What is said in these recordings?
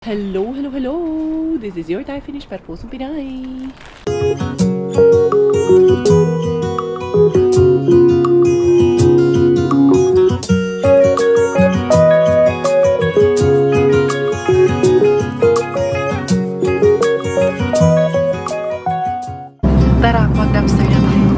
Hello, hello, hello! This is your Thai Finish para Pusong Pinay. Tara, mag-dumpster na tayo.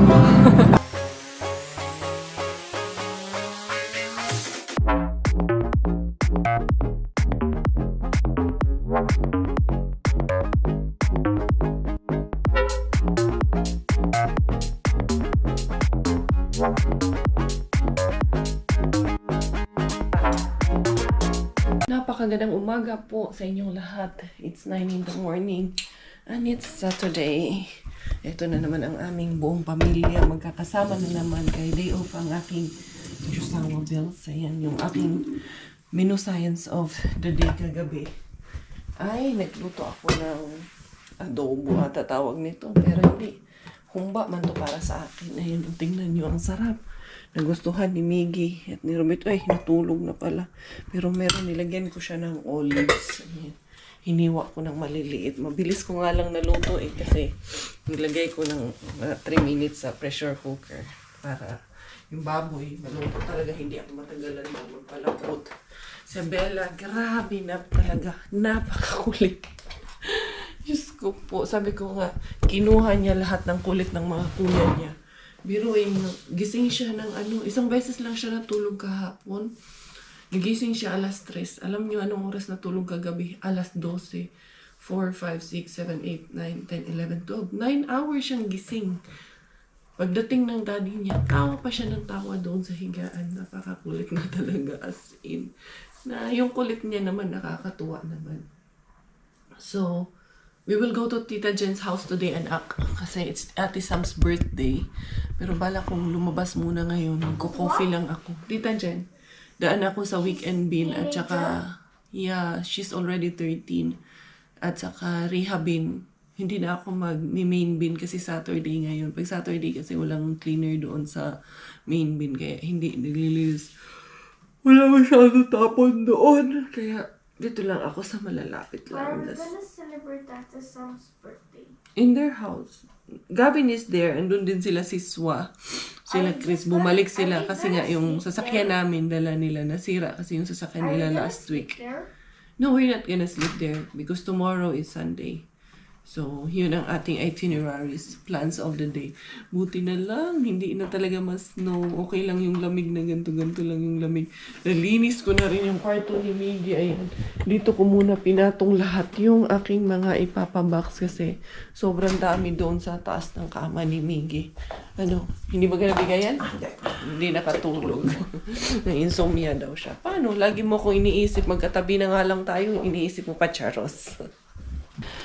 Napakagandang umaga po sa inyong lahat. It's 9 in the morning and it's Saturday. Ito na naman ang aming buong pamilya. Magkakasama na naman kay day off ang aking Josawa Bells. Ayan yung aking menu science of the day kagabi. Ay, nagluto ako ng adobo ata tawag nito. Pero hindi. Humba man to para sa akin. Ayun, tingnan nyo, ang sarap. Nagustuhan ni Miggy at ni Romit. Ay, natulog na pala. Pero meron, nilagyan ko siya ng olives. Ayan. Hiniwa ko ng maliliit. Mabilis ko nga lang naluto kasi nilagay ko ng 3 minutes sa pressure cooker para yung baboy maluto talaga. Hindi ako matagalan magpalapot. Si Bella, grabe na talaga. Napakakulit. Diyos ko po. Sabi ko nga, kinuha niya lahat ng kulit ng mga kuya niya. Biruin, gising siya ng isang beses lang siya natulog kahapon. Nagising siya alas 3. Alam niyo anong oras natulog kagabi? Alas 12. 4, 5, 6, 7, 8, 9, 10, 11, 12. 9 hours siyang gising. Pagdating ng daddy niya, tawa pa siya ng tawa doon sa higaan. Napakakulit na talaga, as in. Na yung kulit niya naman, nakakatuwa naman. So, we will go to Tita Jen's house today, anak. Kasi it's Ate Sam's birthday. Pero bala kong lumabas muna ngayon. Magko-coffee lang ako. Tita Jen, daan ako sa weekend bin. At saka, yeah, she's already 13. At saka, rehabin. Hindi na ako mag-main bin kasi Saturday ngayon. Pag Saturday kasi walang cleaner doon sa main bin. Kaya hindi naglilinis. Wala masyado tapon doon. Kaya, dito lang ako sa malalapit lang. We're gonna celebrate Ate Sam's birthday. In their house. Gavin is there. Andun din sila si Swa. Sila Chris. Bumalik sila kasi nga yung sasakyan namin dala nila nasira kasi yung sasakyan nila last week. No, we're not gonna sleep there because tomorrow is Sunday. So, yun ang ating itineraries, plans of the day. Buti na lang, hindi na talaga mas snow. Okay lang yung lamig na ganito-ganito lang yung lamig. Nalinis ko na rin yung kwarto ni Miggy. Ayan. Dito ko muna pinatong lahat yung aking mga ipapabox kasi sobrang dami doon sa taas ng kama ni Miggy. Ano, hindi ba ganabigayan? Hindi nakatulog. Na-insomnia daw siya. Paano? Lagi mo kung iniisip, magkatabi na nga lang tayo, iniisip mo pa charos.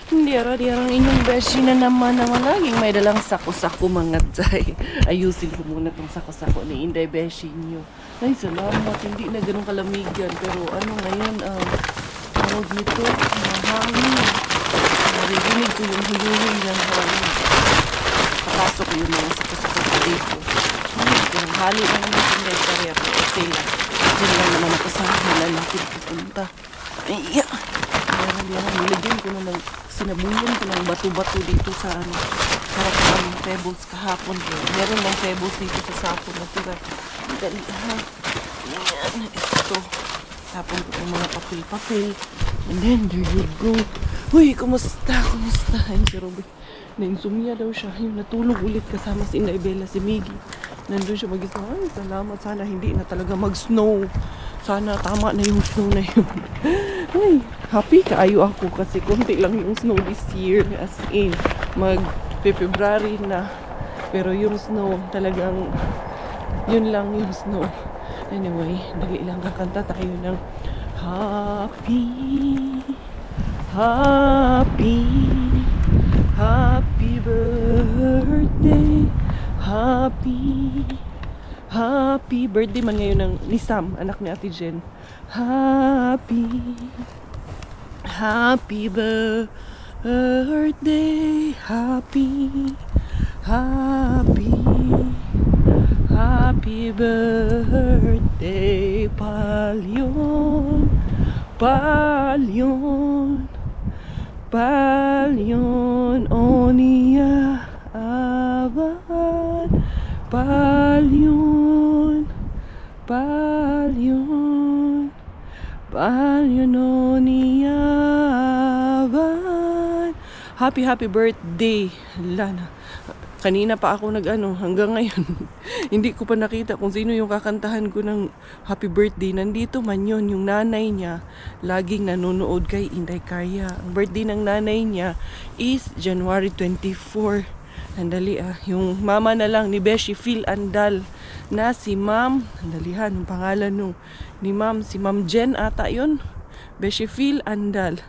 Diyara-diyarang inyong beshi na naman laging may dalang sako-sako mga tay. Ayusin ko muna tong sako-sako ni Inday beshi nyo. Ay, salamat. Hindi na ganun kalamigan. Pero ngayon, tawag nito, hangin. Narinig ko yung huluhin ng hangin. Papasok ko yung mga sako-sako pa dito. Yung hali na naman sa Inday Korea. Okay lang. Diyan lang naman ako sa malalapit pupunta. Ay, yeah. Nilagyan ko na ng sinabuyan ko ng bato-bato dito sa harap ng pebbles kahapon. Meron ng pebbles dito sa sapo na tira. Dali ha. Yan. Ito. Tapon ko ng mga papel-papel. And then, there you go. Uy, kumusta? Kumusta? Ayun si Robert. Na-insomnia daw siya. Yung natulog ulit kasama si Inday Bella, si Miggy. Nandun siya mag-isip. Ay, salamat. Sana hindi na talaga mag-snow. Sana tama na yung snow na yun. Ay, happy kaayo ako kasi konti lang yung snow this year. As in, mag-February na. Pero yung snow, talagang yun lang yung snow. Anyway, dali lang kakanta tayo ng Happy, Happy, Happy birthday, Happy, Happy birthday man ngayon ng ni Sam, anak ni Ate Jen. Happy, Happy birthday, Happy, Happy, Happy birthday, Palyon, Palyon. Palyon onia aban. Palyon. Palyon. Palyon onia aban. Happy birthday, Lana. Kanina pa ako hanggang ngayon hindi ko pa nakita kung sino yung kakantahan ko ng happy birthday. Nandito man yun, yung nanay niya laging nanonood kay Inday Karya. Ang birthday ng nanay niya is January 24. Andali yung mama na lang ni Beshi Phil Andal na si Ma'am, andalihan yung pangalan ni Ma'am, si Ma'am Jen ata yun, Beshi Phil Andal.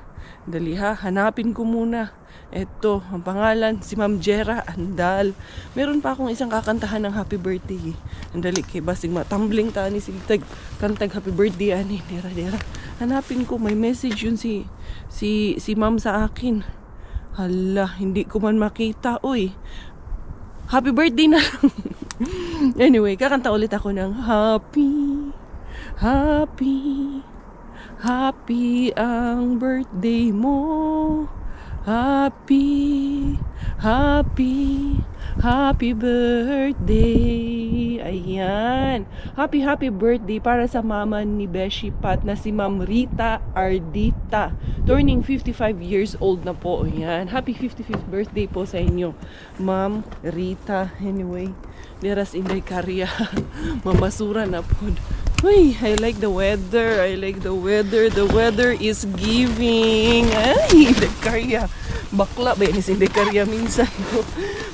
Andali hanapin ko muna. Eto, ang pangalan, si Ma'am Jera Andal. Meron pa akong isang kakantahan ng happy birthday. Andali, kay basig matambling tani sigtag kantag happy birthday ani. Dera. Hanapin ko, may message yun si Ma'am sa akin. Hala, hindi ko man makita. Uy, happy birthday na lang. Anyway, kakanta ulit ako ng happy ang birthday mo. Happy birthday. Ayan. Happy birthday para sa mama ni Beshi Pat na si Ma'am Rita Ardita. Turning 55 years old na po. Ayan. Happy 55th birthday po sa inyo, Ma'am Rita. Anyway, deras Inday Karya. Mamasura na po. Uy, I like the weather. The weather is giving. Ay, Inday Karya. Bakla ba yan si Inday Karya minsan?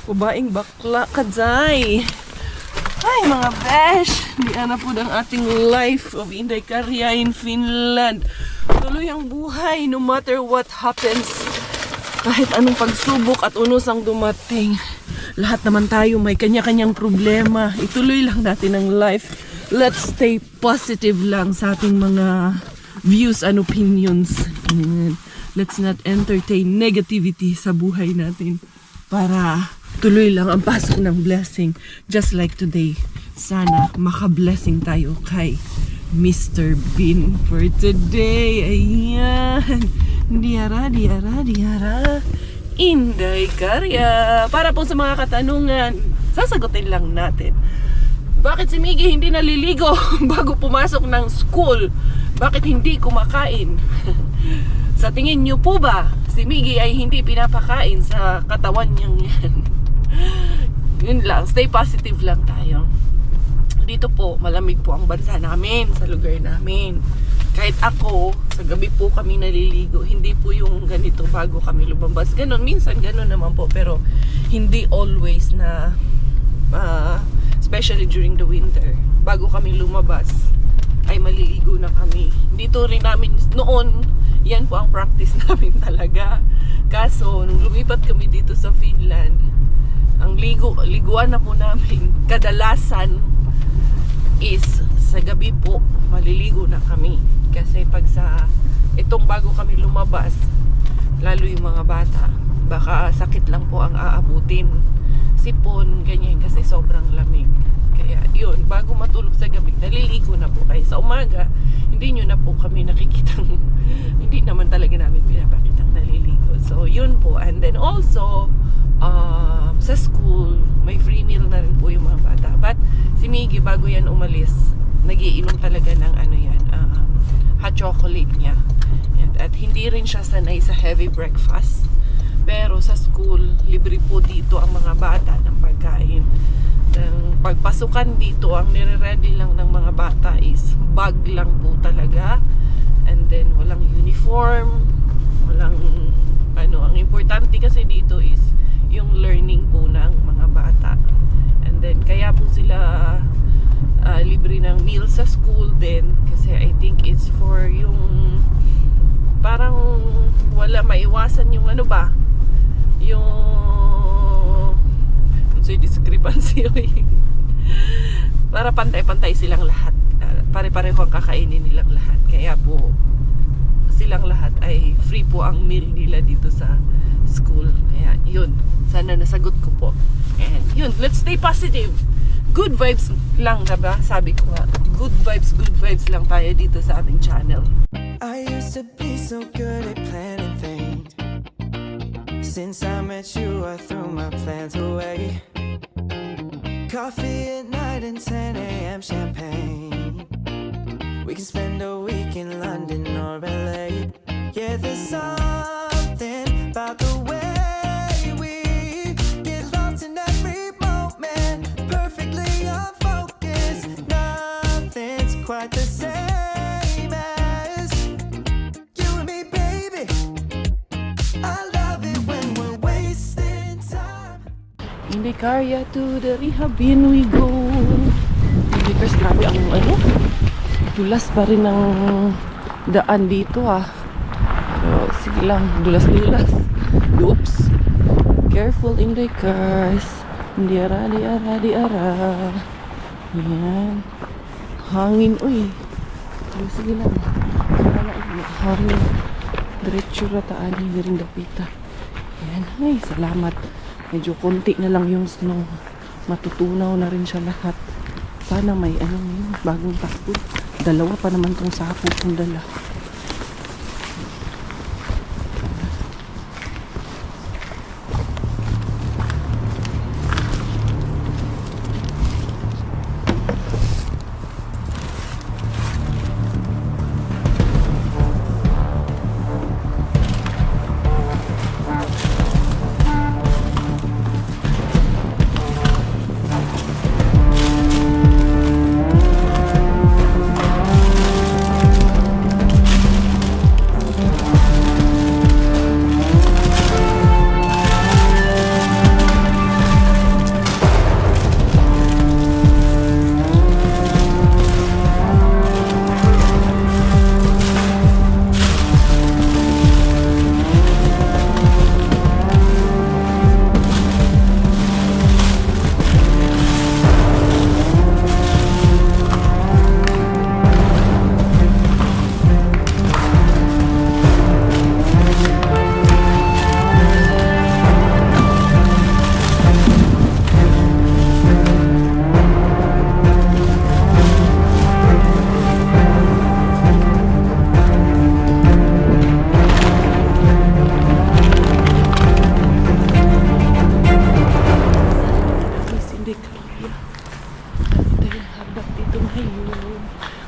Babaeng bakla kadzay. Ay, mga besh. Diyan na po ang ating life of Inday Karya in Finland. Tuloy ang buhay no matter what happens. Kahit anong pagsubok at unos ang dumating. Lahat naman tayo may kanya-kanyang problema. Ituloy lang natin ang life. Let's stay positive lang sa ating mga views and opinions. Let's not entertain negativity sa buhay natin para tuloy lang ang pasok ng blessing. Just like today, sana maka-blessing tayo kay Mr. Bean for today. Ayan. Diara. Inday Karya. Para po sa mga katanungan, sasagutin lang natin. Bakit si Miggy hindi naliligo bago pumasok ng school? Bakit hindi kumakain? Sa tingin niyo po ba, si Miggy ay hindi pinapakain sa katawan niyang yan? Yun lang, stay positive lang tayo. Dito po, malamig po ang bansa namin, sa lugar namin. Kahit ako, sa gabi po kami naliligo. Hindi po yung ganito bago kami lumabas. Ganon, minsan ganon naman po. Pero hindi always na... especially during the winter, bago kami lumabas ay maliligo na kami. Dito rin namin noon, yan po ang practice namin talaga. Kaso nung lumipat kami dito sa Finland, ang liguan na po namin kadalasan is sa gabi po maliligo na kami. Kasi pag sa itong bago kami lumabas, lalo yung mga bata, baka sakit lang po ang aabutin, sipon, ganyan, kasi sobrang lamig. Kaya yun, bago matulog sa gabi, naliligo na po kayo. Sa umaga, hindi nyo na po kami nakikitang, hindi naman talaga namin pinapakitang naliligo. So yun po, and then also sa school, may free meal na rin po yung mga bata. But si Miggy, bago yan umalis, nagiinom talaga ng hot chocolate niya. At hindi rin siya sanay sa heavy breakfast. Pero sa school, libre po dito ang mga bata ng pagkain. Ng pagpasukan dito, ang nire-ready lang ng mga bata is bag lang po talaga. And then walang uniform, walang ang importante kasi dito is yung learning po ng mga bata. And then kaya po sila libre ng meal sa school din, kasi I think it's for yung parang wala maiwasan yung yung discrepancy para pantay-pantay silang lahat, pare-pareho ang kakainin nilang lahat, kaya po silang lahat ay free po ang meal nila dito sa school. Kaya yun, sana nasagot ko po. And yun, let's stay positive, good vibes lang, diba? Sabi ko nga, good vibes lang tayo dito sa ating channel. I used to be so good at planning things, and 10 a.m. champagne. We can spend a week in London or LA. Yeah, there's something about the way we get lost in every moment, perfectly unfocused. Nothing's quite the same as you and me, baby. I love it when we're wasting time. In the Carya to the Rehabin we go. Because grabe ang ano, dulas pa rin ng daan dito Pero sige lang, dulas-dulas. Oops. Careful in the cars. Di ara. Yan. Hangin, uy. Pero sige lang. Hangin. Diretso rataan, hindi rin dapita. Yan. Ay, salamat. Medyo konti na lang yung snow. Matutunaw na rin siya lahat. Sana may yung bagong takbo. Dalawa pa naman tong sako kong dala.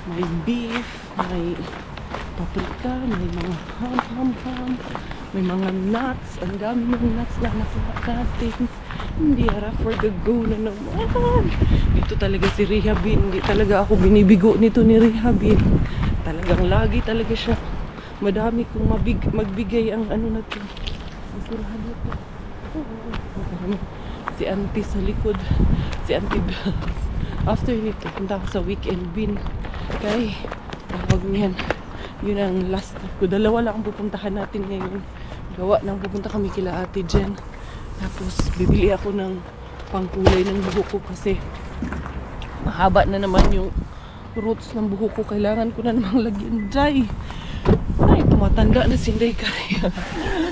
May beef, may paprika, may mga ham, may mga nuts. Ang dami ng nuts na nakuha natin. Hindi for the go na naman. Dito talaga si Rehabin. Hindi talaga ako binibigo nito ni Rehabin. Talagang lagi talaga siya. Madami kong magbigay ang ano na to. Masurado ko. Si auntie sa likod. Si auntie Bells. After nito, punta ako sa weekend bin. Kaya, tawag niyan. Yun ang last ko. Dalawa lang ang pupuntahan natin ngayon. Gawa nang pupunta kami kila Ate Jen. Tapos, bibili ako ng pangkulay ng buhok ko kasi mahaba na naman yung roots ng buhok ko. Kailangan ko na namang lagyan dry. Ay, tumatanda na si Inday Carya.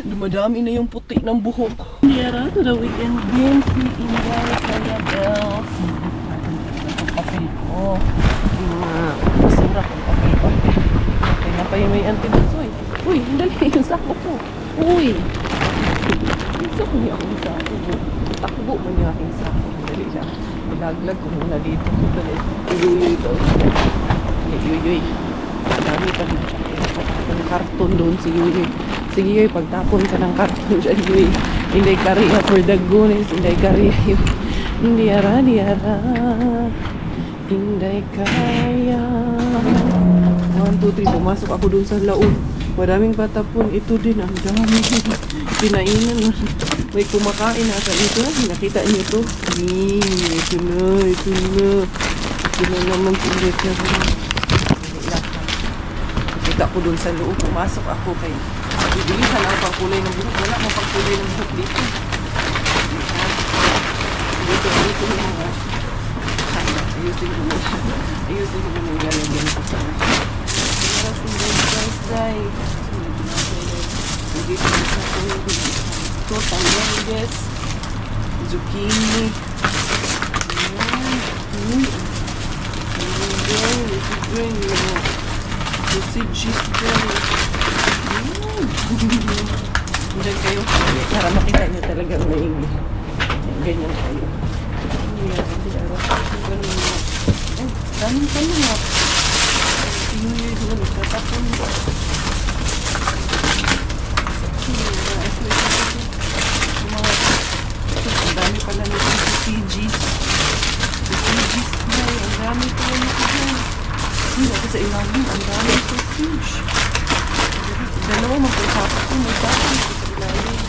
Dumadami na yung puti ng buhok ko. Niyara to the weekend bin. Si Inday Carya Bells. Papel ko. Basura kong papel. Okay na pa yung may antibusoy. Uy, dali yung sako ko. Uy. Gusto ko niya akong sako. Takbo mo niya aking sako. Dali siya. Ilaglag ko muna dito. Dali. Uyuy ito. Uyuy. Dami pa na siya. Pagtapon ng karton doon si Uyuy. Sige Uyuy, pagtapon ka ng karton dyan Uyuy. Inday Carya for the goodness. Inday Carya yun. Diara. Inday Carya. 1, 2, 3. Pumasok ako dun sa laog. Maraming patapon. Ito din. Ang dami. Pinainan. May kumakain na. Ito na. Nakita niyo ito. Ito na. Ito na naman si Inday Carya. Nakita ko dun sa loob. Pumasok ako kay bibilisan ang pangkulay ng buhok. Wala akong pangkulay ng buhok dito. Dito yung mga ayusin ko na yung lalagyan ko sa meron yung guys dito sa ito talyandes zucchini sausages dyan kayo para makita nyo talagang maigi ganyan kayo. Yeah, daming kalungap. Pinuloy doon, nagtatapon ba? Ang dami pala nito sa CG's. Sa CG's na, ang dami pala nito dyan. Hindi ako sa ilalim, ang dami sa fish. Dalawa magkasapa ko, may tapos sa ilalim.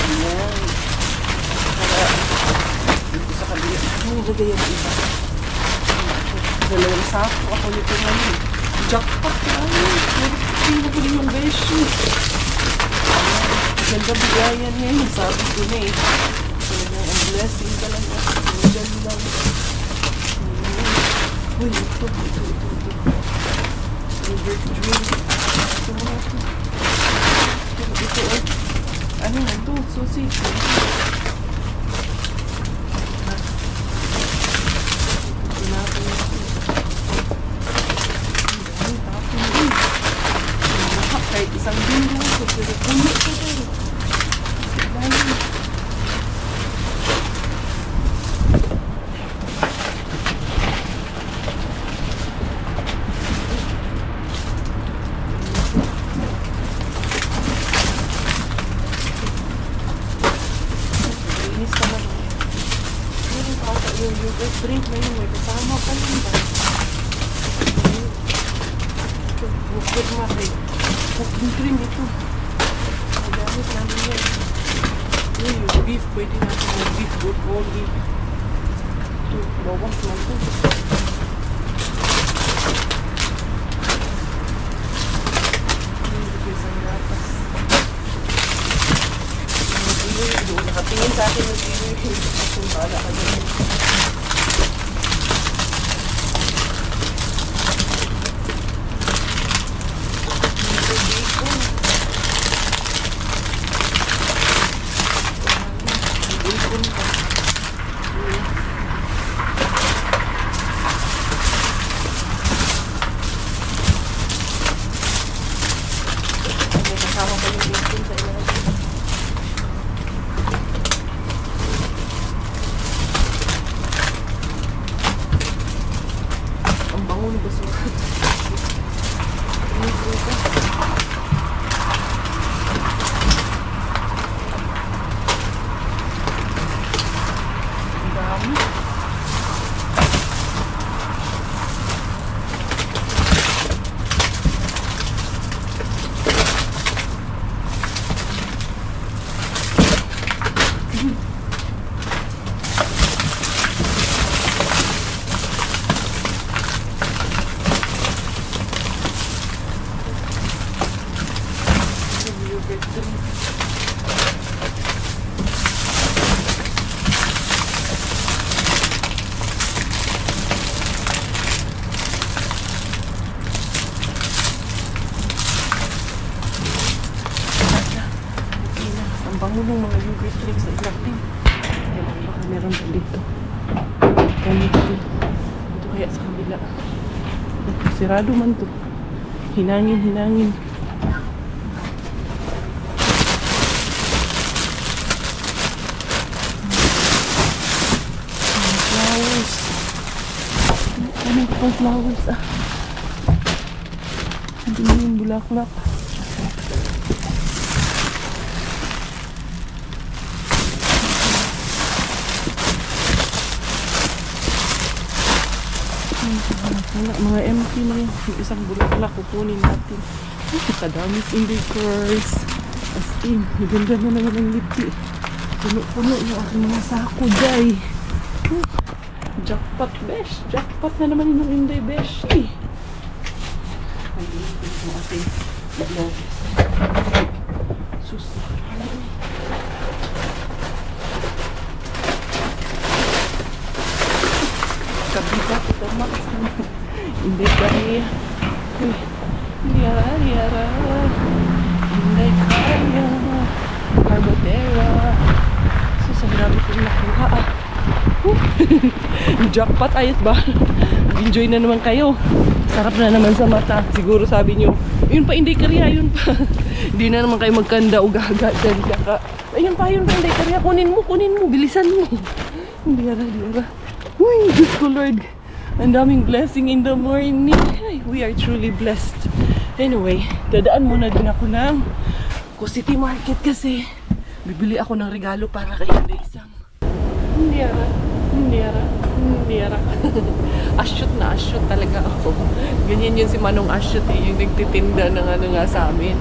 Ayan. Para dito sa kabila. Ang lagay ang iba. Dalawang sako ako nito namin. Jackpot na ano. Hindi ko rin yung beshi. Ganda bigayan ngayon. Sabi ko na eh. Talagang ang blessing talaga. Diyan lang. Uy, ito. Favorite drink. Ito mo ito. Ito oh. Ano nga ito? Sausage. Tinapin ito. Ang tapin din. Kahit isang din lang. Pero puno ito tayo. Dahil. Yung yogurt drink na yun, may kasama pa yun ba? Ito, bukod mati. Cooking cream ito. Magamit namin yan. Yung beef, pwede natin yung beef bulgogi. Ito, bawas man ito. Ito, isang lapas. Nakatingin sa akin yung video. Kung bala ka dyan. Ng mga yogurt drinks sa ilalim. Baka meron pa dito. Ito kaya sa kabila. Sirado man to. Hinangin. Flowers. Ano pang flowers ah. Hindi mo yung bulaklak. Mga empty na yun. Yung isang bulaklak kukunin natin. Ay, kadami indicators. As in, ganda na naman ang lipi. Puno-puno yung aking mga sako, day. Jackpot, besh. Jackpot na naman yung inday, besh. Ay, ito yung ating sus. Kabita, ito max. Hindi kaya. Liara. Hindi kaya. Carbotera. Ang dami kong nakuha ah. Jackpot, ayos ba? Enjoy na naman kayo. Sarap na naman sa mata. Siguro sabi nyo, yun pa hindi kariya, yun pa. Hindi na naman kayo magkanda o gaga dyan. Ayun pa, hindi kariya. Kunin mo. Bilisan mo. Liara. Uy, Diyos ko Lord. Ang daming blessing in the morning. Ay, we are truly blessed. Anyway, dadaan muna din ako ng City Market kasi bibili ako ng regalo para kay Inday Sam. Hindi ara. Asyut na asyut talaga ako. Ganyan yun si Manong Asyut eh, yung nagtitinda ng ano nga sa amin.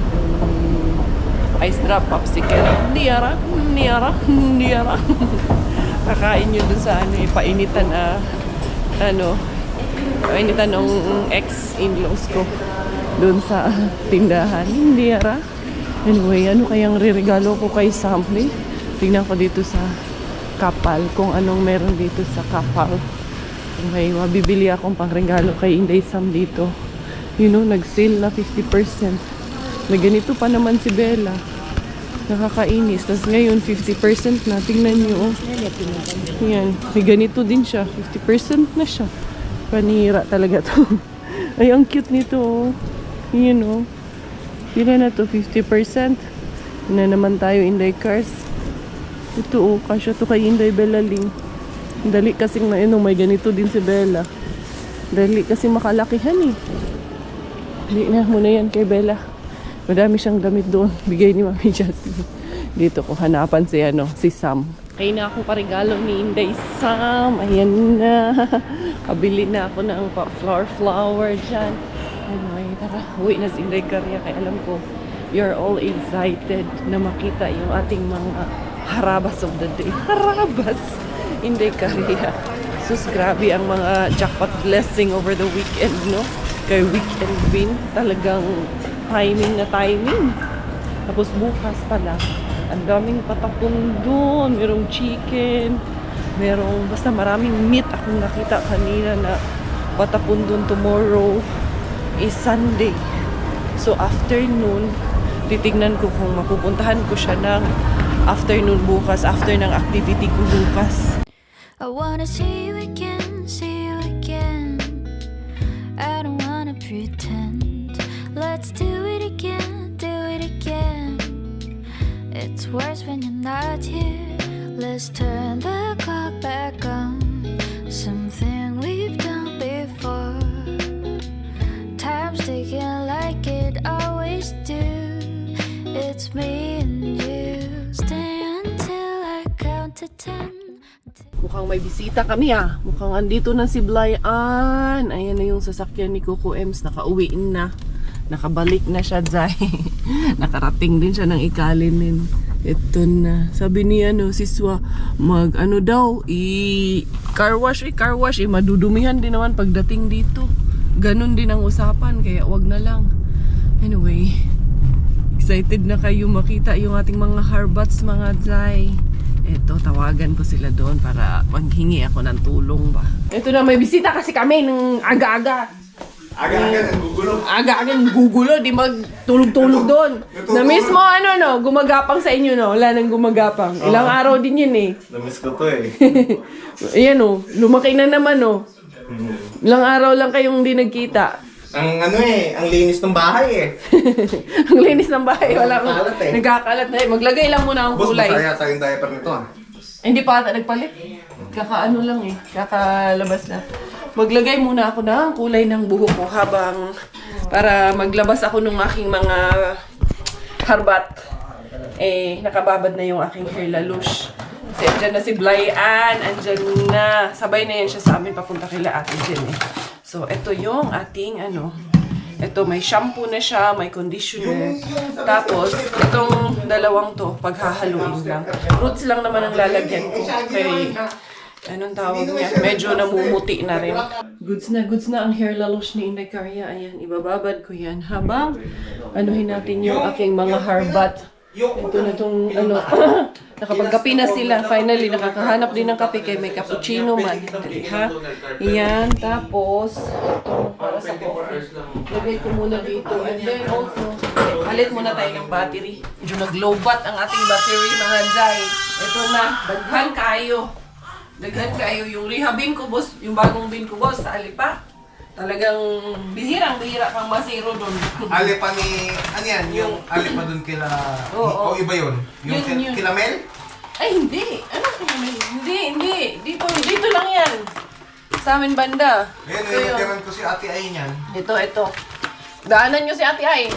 Ice drop, popsicle. Hindi ara. Kakain yun dun sa ano, painitan painitan ng ex-in-laws ko dun sa tindahan. Hindi ara. Anyway, ano kayang riregalo ko kay Sam? Tingnan ko dito sa Kapal kung anong meron dito sa Kapal. Okay, mabibili akong pangregalo kay Inday Sam dito. You know, nag-sale na 50%. Na ganito pa naman si Bella. Nakakainis. Tapos ngayon, 50% na. Tingnan nyo. Yan. May ganito din siya. 50% na siya. Panira talaga to. Ay, ang cute nito. Yan o. Ilan na to? 50%. Na naman tayo Inday Cars. Ito o. Kasya to kay Inday Bella Ling. Dali kasing na may ganito din si Bella. Dali kasi makalakihan eh. Hindi na muna yan kay Bella. Madami siyang damit doon. Bigay ni Mami Jasmine. Dito ko hanapan si Sam. Kaya na akong parigalo ni Inday Sam. Ayan na. Kabili na ako ng flower dyan. Anyway, tara. Uwi na si Inday Karya. Kaya alam ko, you're all excited na makita yung ating mga harabas of the day. Harabas! Inday Karya. Sus, grabe ang mga jackpot blessing over the weekend, no? Kay weekend win. Talagang timing na timing. Tapos bukas pala, ang daming patapon doon. Merong chicken, merong basta maraming meat akong nakita kanina na patapon doon. Tomorrow is Sunday. So afternoon, titignan ko kung mapupuntahan ko siya ng afternoon bukas, after ng activity ko bukas. I wanna see you again, see you again. I don't wanna pretend. Let's do it again, do it again. It's worse when you're not here. Let's turn the clock back on. Something we've done before. Time's ticking like it always do. It's me and you. Stay until I count to 10. Mukhang may bisita kami ah. Mukhang andito na si Blyan. Ayan na yung sasakyan ni Coco Ems. Nakauwi na. Nakabalik na siya, Zay. Nakarating din siya ng Ikalinin. Ito na. Sabi niya, si Swa, car wash. Madudumihan din naman pagdating dito. Ganon din ang usapan, kaya wag na lang. Anyway, excited na kayo makita yung ating mga harbats, mga Zay. Eto, tawagan ko sila doon para manghingi ako ng tulong ba. Ito na, may bisita kasi kami ng aga-aga. Aga-aga ng gugulo. Aga-aga ng gugulo, di magtulog-tulog doon. Na mismo gumagapang sa inyo wala nang gumagapang. Ilang araw din yun eh. Namiss ko to eh. Ayan lumaki na naman Ilang araw lang kayong hindi nagkita. Ang ang linis ng bahay eh. Ang linis ng bahay, wala Nagkakalat eh. Nagkakalat na Maglagay lang muna ang Boss, kulay. masaya yata yung diaper nito ah. Hindi pa ata nagpalit. Kakaano lang kakalabas na. Maglagay muna ako ng kulay ng buhok ko habang para maglabas ako ng aking mga harbat. Nakababad na yung aking hair lalush. Kasi andyan na si Blyan, andyan na. Sabay na yan siya sa amin papunta kila Ate Jen So, ito yung ating ito, may shampoo na siya, may conditioner. Tapos, itong dalawang to, paghahaluin lang. Roots lang naman ang lalagyan ko. Kay, anong tawag niya? Medyo namumuti na rin. Goods na ang hair lalush ni Inday Karya. Ayan, ibababad ko yan. Habang, anuhin natin yung aking mga harbat. Ito na itong, nakapagkape na sila. Finally, nakakahanap din ng kape kay may cappuccino man. Dali, ha? Ayan, tapos, ito, para sa coffee. Lagay ko muna dito. And then also, halit muna tayo ng battery. Medyo nag-low-bat ang ating battery, mga Zay. Ito na, daghan kayo. Yung rehabin ko, boss, yung bagong bin ko, boss, sa Alipa. Talagang bihirang-bihira kang masiro doon. Alipa ni, yan? Yung alipa doon kila, o iba yun? Yung kila Mel? Ay, hindi. Ano kaya? Hindi. Dito lang yan. sa amin banda. Ayan, Ito yun. nilitiran ko si Ate Ay niyan. Ito. Daanan nyo si Ate Ay.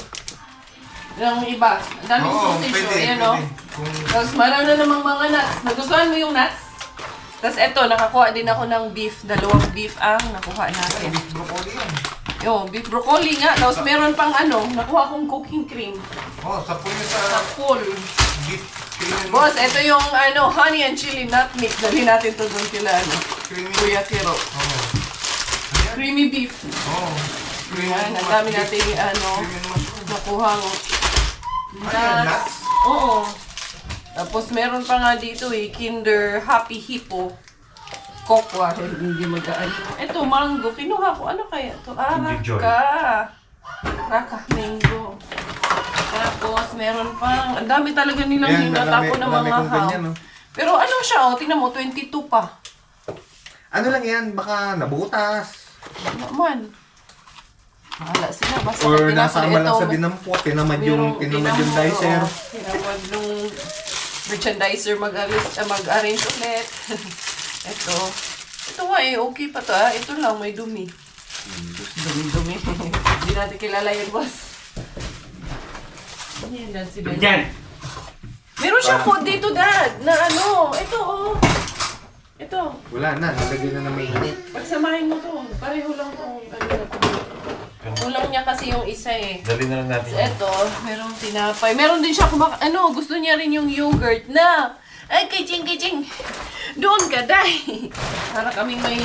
Yung iba. Ang daming sausage. pwede, Oh. Ayan, pwede. oh. Kung Tapos meron na namang mga nuts. Nagustuhan mo yung nuts? Tapos ito, nakakuha din ako ng beef. 2 beef ang nakuha natin. beef broccoli yan. Yung beef broccoli nga. Tapos meron pang nakuha kong cooking cream. Oh, sapon niyo sa Tapol. beef cream. Boss, ito yung honey and chili nut mix. Dali natin to doon kila Creamy. Kuya Kiro. Oh. Creamy beef. Oh. Creamy. Ayan, ang dami natin Creamy mushroom. nakuhang Ayan, nuts. nuts. Oo. Tapos meron pa nga dito Kinder Happy Hippo. Kokwa. Hindi magaan. Ito, mango. Kinuha ko. Ano kaya ito? Raka. Raka mango. Tapos meron pang, ang dami talaga nilang Ayan, hinatapo ng marami mga kong haw. ganyan, no? Pero ano siya, tingnan mo, 22 pa. Ano lang yan? Baka nabutas. Naman. Mahala sila. Basta Or pag pinasa nasama lang ito, sa dinampot. Tinamad yung dicer. Tinamad nung merchandiser mag-arrange ulit. Ito. Ito nga okay pa to Ito lang, may dumi. Dumi-dumi. Hindi natin kilala yun, boss. Yan, Dad, si Ben. Meron siyang food dito, Dad, na ito, Ito. Wala na. Nalagay na may init. Pagsamahin mo to. Pareho lang tong na to. Kulang niya kasi yung isa Dali na lang natin. So, ito, merong tinapay. Meron din siya gusto niya rin yung yogurt na. Ay, kiching. Doon ka, Day. Para kaming may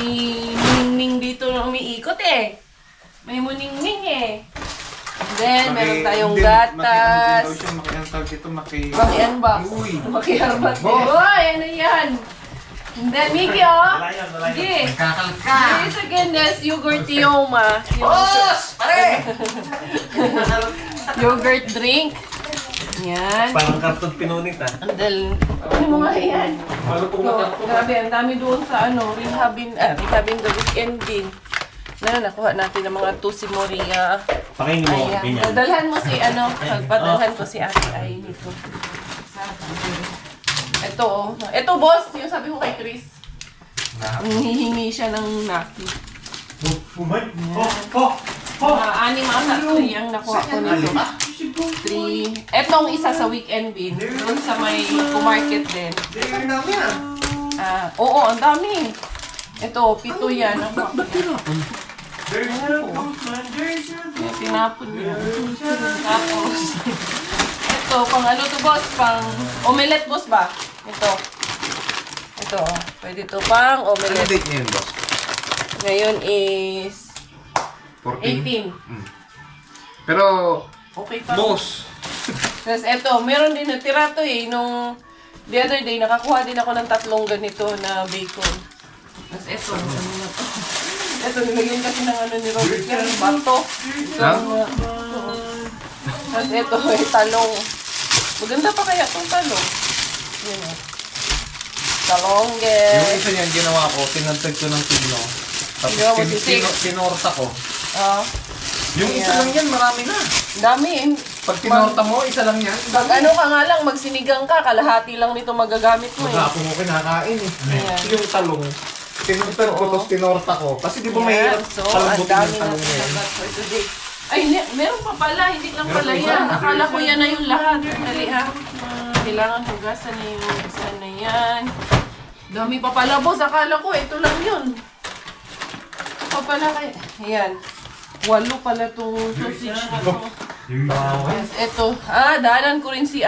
ningning dito na umiikot May muningning Then, meron tayong gatas. Maki-unbox. Maki-harbat. Uy, ano yan? And then, Mickey, Sige. Kakalat ka! This again, is yogurt yoma. Boss! Pare! Yogurt drink. Yan. Parang karton pinunit Ano mga yan? Grabe, ang dami doon sa rehabin the weekend din. Nakuha natin ng mga tusi moringa. Pakainin mo, Ayan. ganyan. Dadalhan mo si padalhan ko si Ate Ay nito. Ito boss, yung sabi ko kay Chris. Hihingi siya ng naki. Anim ata yung nakuha ko nito. 3. Etong isa sa weekend din. Doon sa may market din. Ang dami Oo, ang dami. Ito, 7 yan. Tinapon niya. Tapos, ito, pang to boss? Pang omelette boss ba? Ito, pwede to pang Ano omelette. date niya yun, boss? Ngayon is 14? 18. Pero, Okay pa. boss, Tapos ito, meron din natira to nung the other day, nakakuha din ako ng 3 ganito na bacon. Tapos ito, ano na to? Ito, nilagyan kasi ng ni Robert yan, bato. Tapos ito, talong. Maganda pa kaya itong talong. Yun talongges. yung isa niyan ginawa ko, tinantag ko ng pino. Tapos Ginawa mo sisig. tinorta ko. Yung isa Ayan. lang yan, marami na. Dami. Pag tinorta mo, isa lang yan. Pag ka nga lang, magsinigang ka, kalahati lang nito magagamit mo Maghapon ko kinakain Ayan. Yung talong, tinantag ko, tapos tinorta ko. Kasi di ba mahirap So, ang palambutin dami yung na talong na yan. sinagat for today. Ay, meron pa pala. Hindi lang Meron pala pa yan. isa. Akala ko yan na yung lahat. Dali kailangan hugasan na yung isa na yan. Dami pa pala, boss. Akala ko, ito lang yun. Ito pa pala kaya. Ayan. 8 pala itong sausage na to. Yes, ito. Daanan ko rin si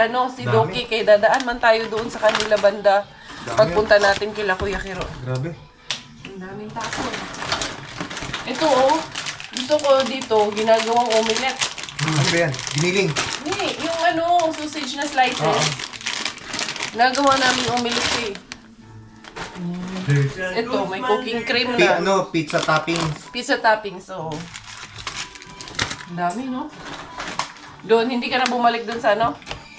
Doki. Kay dadaan man tayo doon sa kanila banda. Pagpunta natin kila Kuya Kiro. Grabe. Ang daming tapon. Ito gusto ko dito, ginagawang omelette. Ano ba yan? Giniling. Hindi, yung sausage na slices. Nagawa namin omelette Ito, may cooking cream na. Pizza toppings. Pizza toppings, so. Ang dami, no? Doon, hindi ka na bumalik doon sa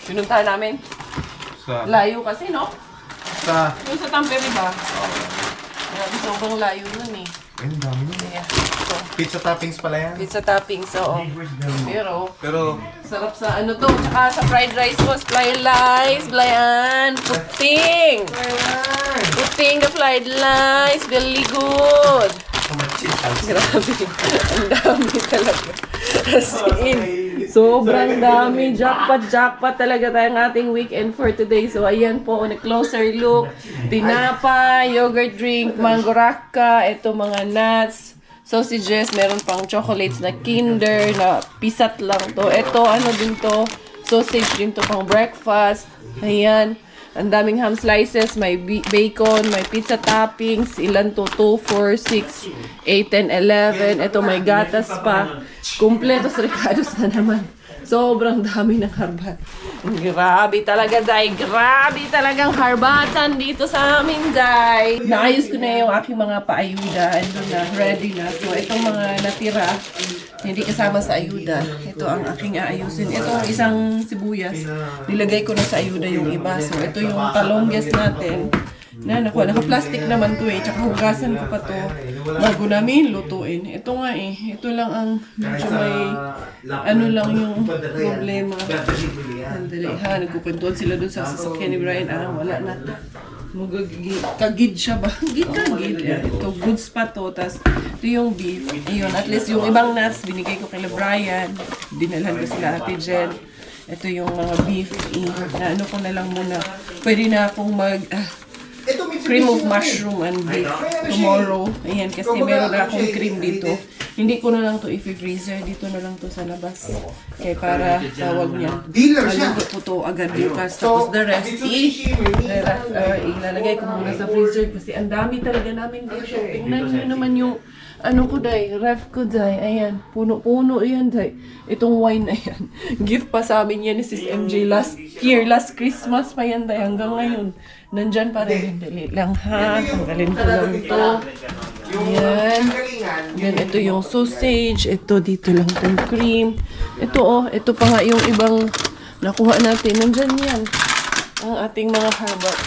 pinuntahan namin. Layo kasi, no? Yung sa Tampere ba? Grabe, sobrang layo nun Ay, ang dami nun. Kaya, Pizza toppings pala yan. pizza toppings, oo. Pero, Sarap sa tsaka sa fried rice was fried rice, Blayan, puting. Puting the fried rice, very good. Grabe. Ang dami talaga. As in, sobrang dami. Jackpot talaga tayong ating weekend for today. So, ayan po, on a closer look. Tinapa, yogurt drink, mango raka, ito mga nuts, sausages, meron pang chocolates na Kinder, na pisat lang to. Ito, ano din to, sausage din to pang breakfast. Ayan. Ang daming ham slices, may bacon, may pizza toppings, ilan to? 2, 4, 6, 8, 10, 11. Ito may gatas pa. Kumpletos recados na naman. Sobrang dami ng harbat. Grabe talaga, Day. Grabe talagang harbatan dito sa amin, Day. Naayos ko na yung aking mga paayuda. Ando na, ready na. So, itong mga natira, hindi kasama sa ayuda. Ito ang aking aayusin. Ito ang isang sibuyas. Nilagay ko na sa ayuda yung iba. So, ito yung talongges natin. Naka-plastic naman to eh. Tsaka hugasan ko pa to bago namin lutuin. Ito nga eh. Ito lang ang medyo may ano lang yung problema. Andali ha. Nagkukwentuhan sila dun sa sasakyan ni Brian. Wala na to. Kagid siya ba? Kagid. Ito, goods pa to. Tapos, ito yung beef. Ayun, at least yung ibang nuts, binigay ko kay Brian. Dinalhan ko sila Ate Jen. Ito yung mga beef. Na ano ko na lang muna. Pwede na akong cream of mushroom and beef tomorrow. Ayan, kasi meron na akong cream dito. Hindi ko na lang to i-freezer. Dito na lang to sa labas. Okay, para tawag niya. Maluto ko to agad bukas. Tapos the rest, ilalagay ko muna sa freezer kasi ang dami talaga namin dito. Tingnan nyo naman yung ano ko, Day, ref ko, Day. Ayan, puno-puno yan, Day. Itong wine na yan. Gift pa sa amin yan ni Sis MJ last year, last Christmas pa yan, Day. Hanggang ngayon, nandyan pa rin. Dali lang ha, tanggalin ko lang ito. Ayan. Yan, ito yung sausage. Ito, dito lang itong cream. Ito, ito pa nga yung ibang nakuha natin. Nandyan yan. Ang ating mga herbal.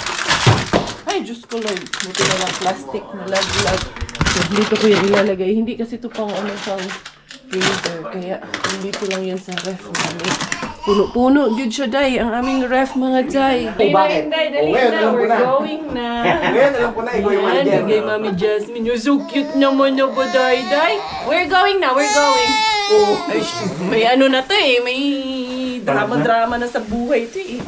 Ay, Diyos ko, Lord. Buti na lang plastic na lag-lag. So, dito ko yung ilalagay. Hindi kasi ito pang ano pang freezer. Kaya, dito lang yan sa ref namin. Puno-puno. Good siya, Day. Ang aming ref, mga Day. Dali na. We're going na. Ngayon, alam ko na, ikaw yung Ayan, manager. bigay Mami Jasmine. You're so cute naman na ba, Day? We're going na. We're going. Ay, may ano na to eh. May drama-drama na sa buhay to eh.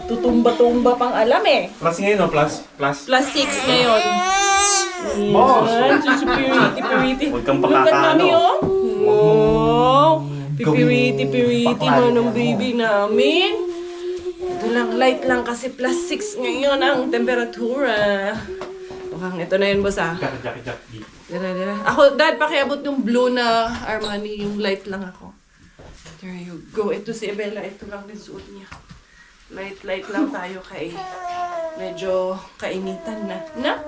Tutumba-tumba pang alam eh. Plus ngayon, no? Plus. Plus 6 ngayon. Ayan, pipiriti. Huwag kang Look at pakakaano. Mami, oh. Wow. Pipiriti man ng baby namin. Ito lang, light lang kasi plus 6 ngayon ang temperatura. Mukhang ito na yun, boss ah. Jack. Dira. Ako, Dad, pakiabot yung blue na Armani, yung light lang ako. There you go. Ito si Bella, ito lang din suot niya. Light lang tayo kay medyo kainitan na. Na?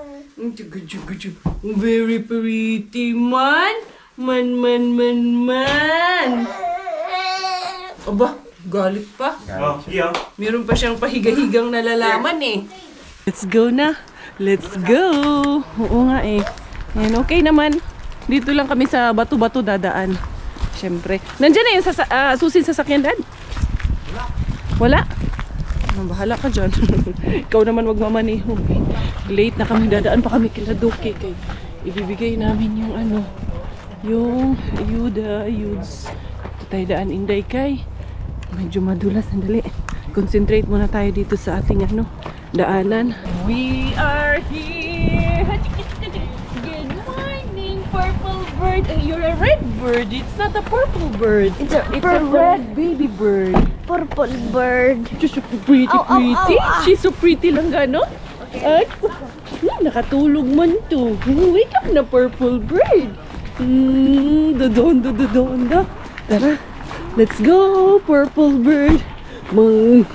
Very pretty man. Man. Aba, galit pa. Oh, yeah. Meron pa siyang pahiga-higang nalalaman eh. Let's go na. Let's go. Oo nga eh. Ayan, okay naman. Dito lang kami sa bato-bato dadaan. Siyempre. Nandiyan na yung susi sa sasakyan, Dad? Wala? Bahala ka dyan. Ikaw naman wag mamaniho. Late na kami. Dadaan pa kami kila Doki. Kay ibibigay namin yung ano. Yung ayuds. Ito tayo daan, Inday, kay medyo madulas. Sandali. Concentrate muna tayo dito sa ating ano, daanan. We are here! Good morning, purple bird. You're a red bird. It's not a purple bird. It's a a red baby bird. purple bird. She's so pretty. She's so pretty lang gano. At nakatulog man to. Wake up na, purple bird. Dodonda. Tara, let's go, purple bird.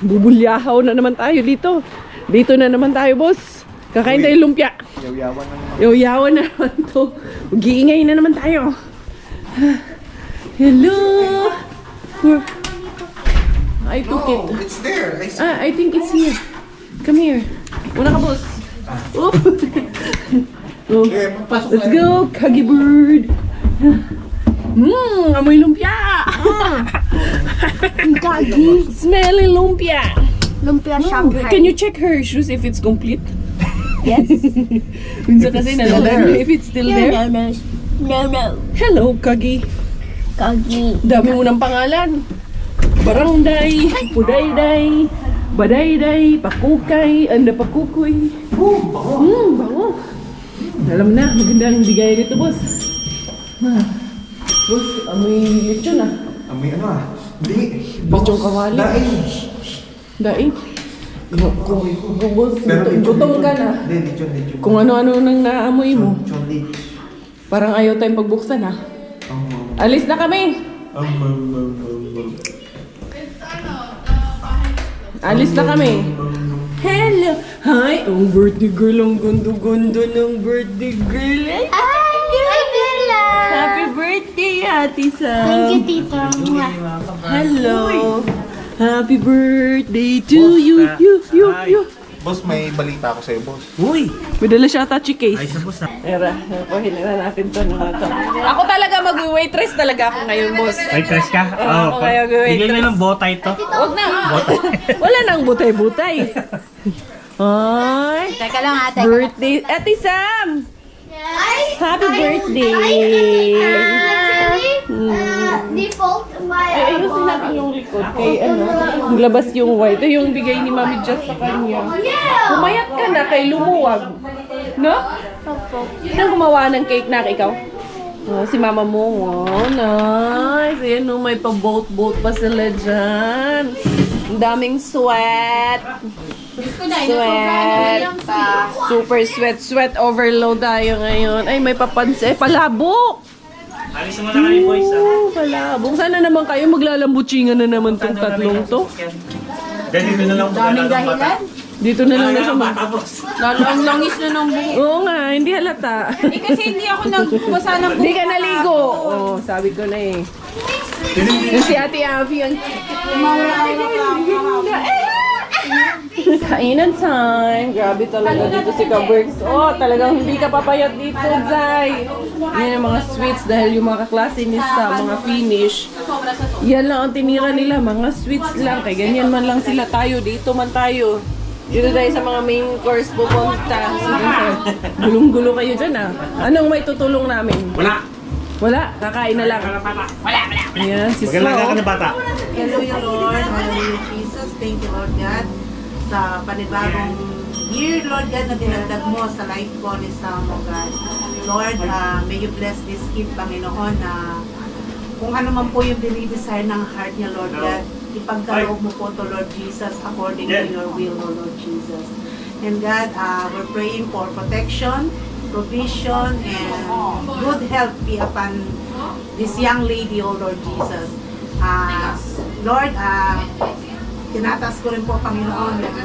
Bubulyahaw na naman tayo dito. Dito na naman tayo, boss. Kakain tayo lumpia. Yaw-yawan na naman to. Mag-iingay na naman tayo. Hello. I took it. It's there. I see. I think it's here. Come here. Una ka, boss. Oh. Oh. Let's go, Kagi bird. Amoy lumpia. Kagi. Smelly lumpia. Lumpia Shanghai. Can you check her shoes if it's complete? Yes. Minsan kasi nalala if it's still there. Yeah, Hello, Kagi. Kagi. Dami mo ng pangalan. Barangay, Pudayday, Badayday, Pakukay, Anda Pakukoy. Bango. Alam na, maganda ang bigay nito, boss. Boss, amoy lechon ah. Amoy ano ah? Hindi. Lechon kawali. Daing. Boss, gutom ka na. Hindi, lechon. Kung ano-ano nang naamoy mo. Lechon. Parang ayaw tayong pagbuksan ah. Alis na kami. Alis na kami. Hello. Hi. Ang birthday girl. Ang gundo-gundo ng birthday girl. Ay, Hi, Bella. happy birthday, Ate Sam. Thank you, Tito. Hello. Happy birthday to you. You. Boss, may balita ako sa'yo, boss. Uy! May dala siya touchy case. Ay, sa boss na. Era, nakuhin na natin to. Ako talaga mag-waitress talaga ako ngayon, boss. Ay, tres ka? Oo, kaya gawin. Bigyan na ng botay to. Huwag na. Wala nang butay-butay. Ay, Teka lang, ate. birthday. Ate Sam! Happy birthday! Default my Ay, ayusin natin yung likod kay ano, labas yung white. Ito yung bigay ni Mami Just sa kanya. Pumayat ka na kay lumuwag. No? Sino gumawa ng cake na ikaw? Oh, si mama mo. Oh, nice. Ayan, no, may pa-boat pa sila dyan. Ang daming sweat. Sweat. Super sweat overload tayo ngayon. Ay, may papansin. Palabok! Alis mo na kami, boys. Oh, palabok. Sana naman kayo maglalambutsingan na naman tong tatlong to. Dahil dito na lang. Daming dahilan? Dito na lang na siya mag... Lalo ang langis na ng buhok. Oo nga, hindi halata. Eh kasi hindi ako nagbasa ng Hindi ka naligo. Oh, sabi ko na eh. Yung si Ate Avi ang... Kainan time. Grabe talaga dito si Kabergs. Oh, talagang hindi ka papayat dito, Zay. Yan ang mga sweets dahil yung mga kaklase ni sa mga finish. Yan lang ang tinira nila, mga sweets lang. Kaya ganyan man lang sila tayo. Dito man tayo. Dito tayo sa mga main course pupunta. Sige, sir. Gulong-gulo kayo dyan ah. Anong may tutulong namin? Wala! Wala, kakain na lang. Wala. Ayan, si Magalaga ka ng bata. Hello, your Lord. Hallelujah, Jesus. Thank you, Lord God, sa panibagong year, Lord God, na dinagdag mo sa life ko ni Sam, oh God. Lord, may you bless this kid, Panginoon, na kung ano man po yung dinidesire ng heart niya, Lord God, ipagkaloob mo po to, Lord Jesus, according to your will, oh Lord Jesus. And God, we're praying for protection, provision, and good health be upon this young lady, oh Lord Jesus. Lord, tinataas ko rin po, Panginoon, yung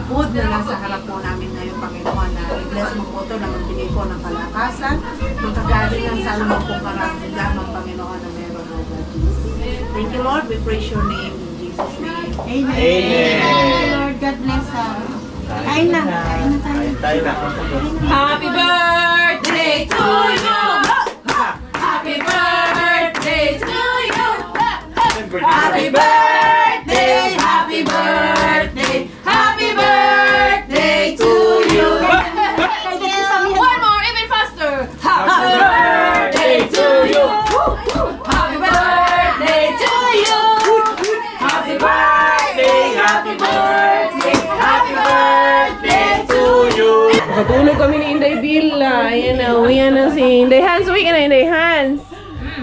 food na nasa harap po namin ngayon, Panginoon, na i-bless mo po ito na magbigay po ng kalakasan, magkagalingan sa anumang pong karamdaman, Panginoon, na meron, oh Lord Jesus. Thank you, Lord. We praise your name in Jesus' name. Amen. Amen. Lord, God bless us. Kain na tayo. Tayo na. Happy birthday to you! Happy birthday to you! Happy birthday! Happy birthday! Happy birthday to you! One more, even faster! Happy birthday to you! Happy birthday to you! Happy birthday! Happy birthday! Happy birthday to you! Nakatulog kami ni Inday Villa. Ayan na, uwi na si Inday Hans. Uwi ka na, Inday Hans.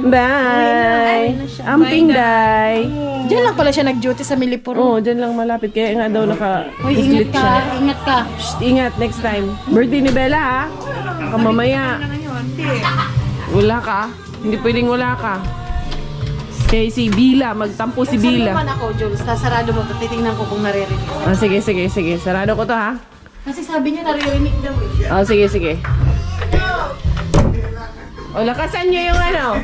Bye! Amping day. Diyan lang pala siya nag-duty sa Milipuro. Oo, dyan lang malapit. Kaya nga daw naka-slit siya. Ingat ka. Shh, ingat next time. Birthday ni Bella ha. Baka mamaya. Wala ka. Hindi pwedeng wala ka. Kaya si Bila, magtampo si Sabi Bila. naman ako, Jules, sarado mo. Titingnan ko kung naririnig. Ah, sige. Sarado ko to ha. Kasi sabi niya naririnig daw eh. Ah, sige. O, lakasan nyo yung ano.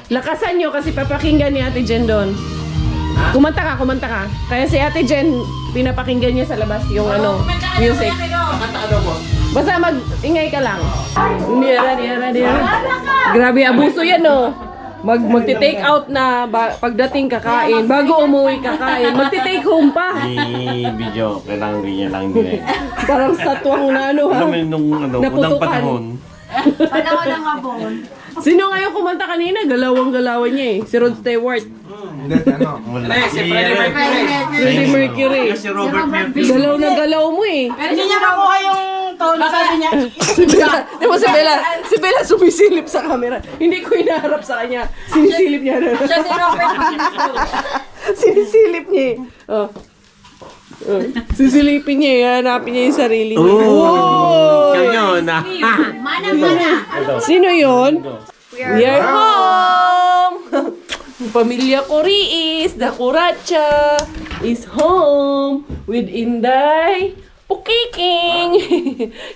Lakasan nyo kasi papakinggan ni Ate Jen doon. Kumanta ka. Kaya si Ate Jen, pinapakinggan niya sa labas yung ano, music. Basta mag-ingay ka lang. Dira. Grabe, abuso yan oh. Magti-take out na pagdating kakain, bago umuwi kakain, magti-take home pa. Video, kailangan ganyan lang din eh. Parang statwang na ano ha. Alam mo nung unang Naputukan. panahon, Panahon ng hapon. Sino ngayon kumanta kanina? Galawang-galawan niya eh. Si Rod Stewart. Hindi, ano. Si Freddie Mercury. Freddie Mercury. Si Robert Mercury. Galaw na galaw mo eh. Pero hindi niya makuha yung tono, sabi niya. Si Bella, di ba si Bella sumisilip sa camera. Hindi ko hinaharap sa kanya. Sinisilip niya na. Siya si Robert. Sinisilip niya eh. Oh. Oh. Sisilipin niya eh. Hanapin niya yung sarili niya. Oh! Yun na. Sino yun? We are home! Pamilya Coriis, the Curacha, is home with Inday Pukiking.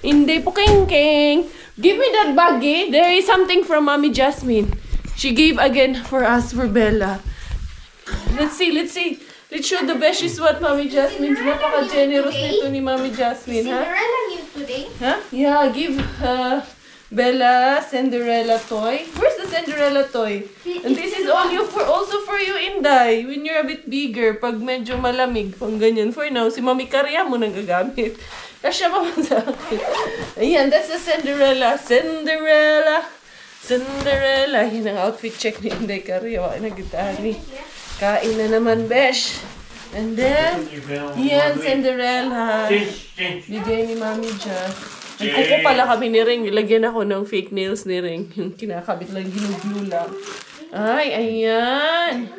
Inday Pukiking. Give me that baggie. There is something from Mommy Jasmine. She gave again for us, for Bella. Let's see. Let's show the besties what Mommy Jasmine. Napaka-generous nito ni Mommy Jasmine, ha? Cinderella new today. Huh? Yeah, give Bella Cinderella toy. Where's the Cinderella toy? And this is also for you, Inday. When you're a bit bigger, pag medyo malamig, pang ganyan. For now, si Mami Karya mo nang gagamit. Kasya pa sa akin. Ayan, that's the Cinderella. Cinderella. Yan ang outfit check ni Inday Karya. Wala na gitari. Kain na naman, besh. And then, yan, Cinderella. Bigay ni Mami Jazz. Nagkuko pala kami ni Ring. Nilagyan ako ng fake nails ni Ring. Yung kinakabit lang, ginuglu lang. Ay, ayan.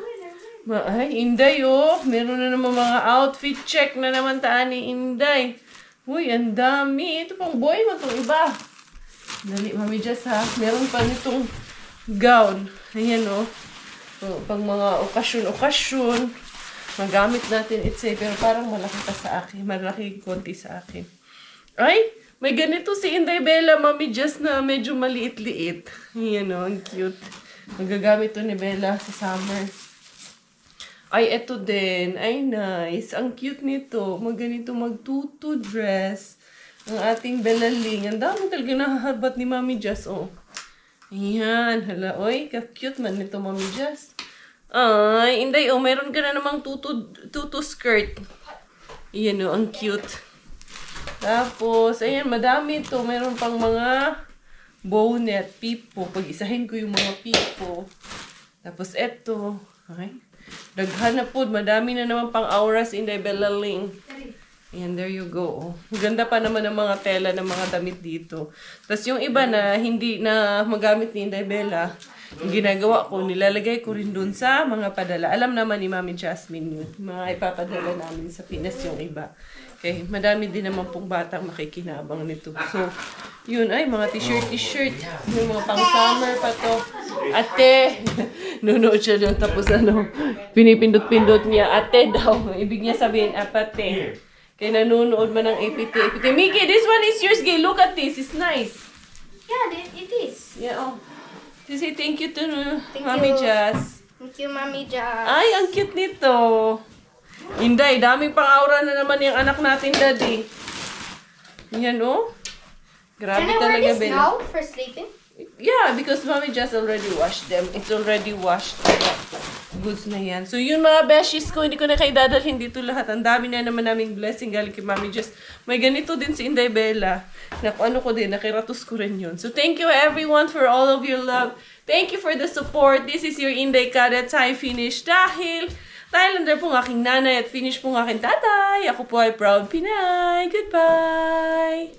Ay, Inday, oh. Meron na naman mga outfit check na naman taan ni Inday. Uy, ang dami. Ito pang boy mo itong iba. Dali, Mami Jazz, ha. Meron pa nitong gown. Ayan, oh. Oh, pang mga okasyon. Magamit natin itse, pero parang malaki pa sa akin. Malaki konti sa akin. Ay, may ganito si Inday Bella, Mami Jess, na medyo maliit-liit. Yan o, ang cute. Magagamit to ni Bella sa summer. Ay, eto din. Ay, nice. Ang cute nito. Maganito magtutu dress. Ang ating Bella Ling. Ang dami talaga nahahabat ni Mami Jess, oh. Ayan, hala, oy, ka-cute man nito, Mami Jess. Ay, Inday, oh, meron ka na namang tutu skirt. Ayan, oh, ang cute. Tapos, ayan, madami ito. Meron pang mga bonet, pipo. Pag-isahin ko yung mga pipo. Tapos, eto. Okay. Daghan na po. Madami na naman pang auras, Inday Bella Ling. Ayan, there you go. Ganda pa naman ng mga tela ng mga damit dito. Tapos yung iba na hindi na magamit ni Inday Bella, yung ginagawa ko, nilalagay ko rin dun sa mga padala. Alam naman ni Mami Jasmine yun. Mga ipapadala namin sa Pinas yung iba. Okay, madami din naman pong batang makikinabang nito. So, yun ay mga t-shirt. Yung mga pang-summer pa to. Ate! Nunood siya dyan tapos pinipindot-pindot niya. Ate daw. Ibig niya sabihin, apate. Kaya nanonood man ng APT. Mickey, this one is yours, Gay. Look at this. It's nice. Yeah, it is. Yeah, oh. To say thank you to Mami Jazz. Thank you, Mommy Jazz. Ay, ang cute nito. Inday, daming pang-aura na naman yung anak natin, Daddy. Yan, oh. Grabe Can I wear talaga, this Bella. now for sleeping? Yeah, because Mommy Jazz already washed them. It's already washed. Goods na yan. So, yun mga beshies ko, hindi ko na kayo dadalhin dito lahat. Ang dami na naman naming blessing galing kay Mommy Jazz. May ganito din si Inday Bella. Na ano ko din, nakiratos ko rin yun. So, thank you everyone for all of your love. Thank you for the support. This is your Inday Kada Thai Finish. Dahil Thailander po ng aking nanay at Finnish po ng aking tatay. Ako po ay proud Pinay. Goodbye!